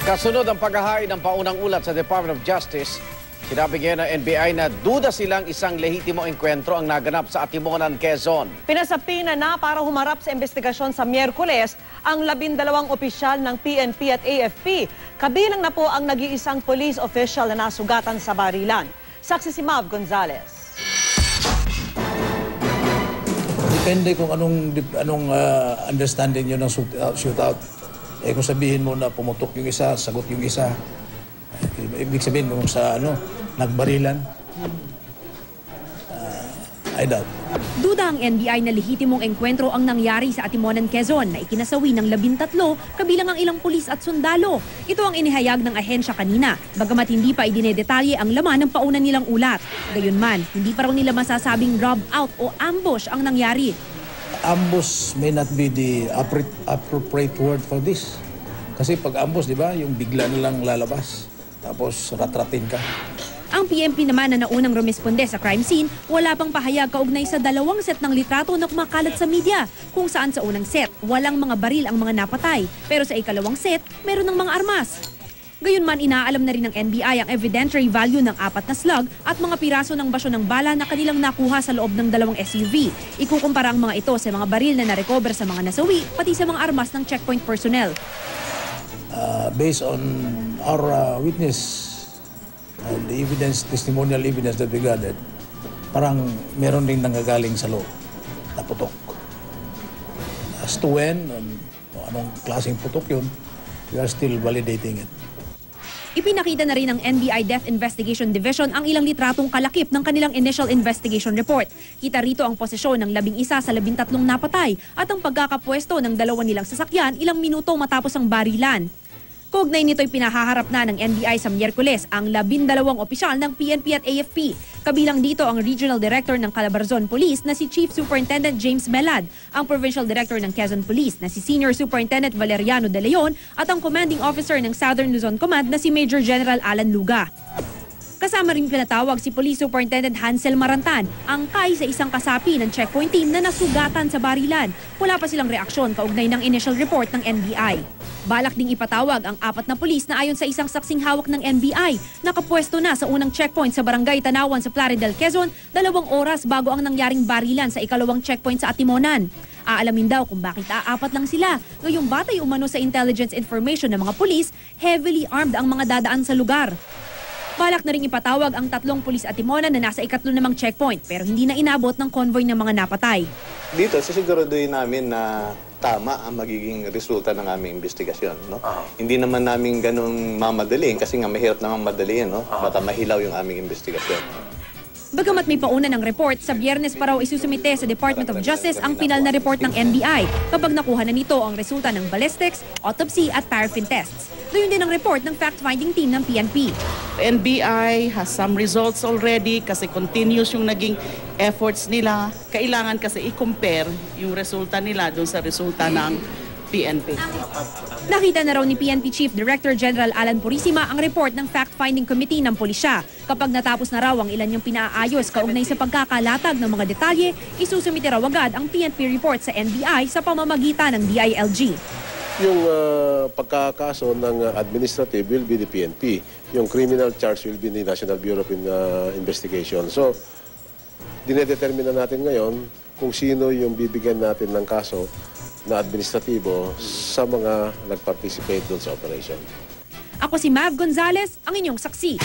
Kasunod ang paghahain ng paunang ulat sa Department of Justice, sinabi ngayon ng NBI na duda silang isang lehitimo engkwentro ang naganap sa Atimonan, Quezon. Pinasapi na para humarap sa investigasyon sa Miyerkules ang 12 opisyal ng PNP at AFP. Kabilang na po ang nag-iisang police official na nasugatan sa barilan. Saksi si Mav Gonzales. Depende kung anong understanding nyo ng shootout. Kung sabihin mo na pumutok yung isa, sagot yung isa, ibig sabihin kung sa nagbarilan, I doubt. Duda ang NBI na lehitimong engkwentro ang nangyari sa Atimonan, Quezon na ikinasawi ng 13 kabilang ang ilang pulis at sundalo. Ito ang inihayag ng ahensya kanina, bagamat hindi pa idinedetalye ang laman ng pauna nilang ulat. Gayunman, hindi pa raw nila masasabing rob out o ambush ang nangyari. Ambush may not be the appropriate word for this. Kasi pag ambush, di ba, yung bigla nilang lalabas, tapos ratratin ka. Ang PNP naman na naunang rumisponde sa crime scene, wala pang pahayag kaugnay sa 2 set ng litrato na kumakalat sa media, kung saan sa unang set, walang mga baril ang mga napatay, pero sa ikalawang set, meron ng mga armas. Gayunman, inaalam na rin ng NBI ang evidentiary value ng 4 na slug at mga piraso ng basyo ng bala na kanilang nakuha sa loob ng 2 SUV. Ikukumpara ang mga ito sa mga baril na narecover sa mga nasawi, pati sa mga armas ng checkpoint personnel. Based on our witness, the evidence, testimonial evidence that we gathered, parang meron ding nanggagaling sa loob na putok. As to when, anong klaseng putok yun, we are still validating it. Ipinakita na rin ng NBI Death Investigation Division ang ilang litratong kalakip ng kanilang initial investigation report. Kita rito ang posisyon ng 11 sa 13 napatay at ang pagkakapwesto ng 2 nilang sasakyan ilang minuto matapos ang barilan. Kaugnay nito'y pinahaharap na ng NBI sa Miyerkules ang 12 opisyal ng PNP at AFP. Kabilang dito ang Regional Director ng Calabarzon Police na si Chief Superintendent James Melad, ang Provincial Director ng Quezon Police na si Senior Superintendent Valeriano De Leon at ang Commanding Officer ng Southern Luzon Command na si Major General Alan Luga. Kasama rin pinatawag si Police Superintendent Hansel Marantan, angkay sa isang kasapi ng checkpoint team na nasugatan sa barilan. Wala pa silang reaksyon kaugnay ng initial report ng NBI. Balak ding ipatawag ang 4 na pulis na ayon sa isang saksing hawak ng NBI, nakapwesto na sa unang checkpoint sa Barangay Tanawan sa Plaridel, Quezon, 2 oras bago ang nangyaring barilan sa ikalawang checkpoint sa Atimonan. Aalamin daw kung bakit 4 lang sila. Ngayong batay umano sa intelligence information ng mga pulis, heavily armed ang mga dadaan sa lugar. Balak na rin ipatawag ang 3 pulis Atimonan na nasa ikatlo namang checkpoint pero hindi na inabot ng convoy ng mga napatay. Dito, sisiguraduhin namin na tama ang magiging resulta ng aming investigasyon. No? Hindi naman namin ganun mamadaling kasi nga mahirap naman madaliin. No? Baka mahilaw yung aming investigasyon. Bagamat may pauna ng report, sa Biyernes pa raw isusumite sa Department of Justice ang pinal na report ng NBI kapag nakuha na nito ang resulta ng ballistics, autopsy at paraffin tests. Doon din ang report ng fact-finding team ng PNP. NBI has some results already kasi continuous yung naging efforts nila. Kailangan kasi i-compare yung resulta nila doon sa resulta ng PNP. Nakita na raw ni PNP Chief Director General Alan Purisima ang report ng fact-finding committee ng pulisya. Kapag natapos na raw ang ilan yung pinaayos kaugnay sa pagkakalatag ng mga detalye, isusumite raw agad ang PNP report sa NBI sa pamamagitan ng DILG. Yung pagkakaso ng administrative will be the PNP. Yung criminal charge will be the National Bureau of Investigation. So, dinedetermina natin ngayon kung sino yung bibigyan natin ng kaso na administratibo sa mga nag-participate doon sa operation. Ako si Mav Gonzales, ang inyong saksi.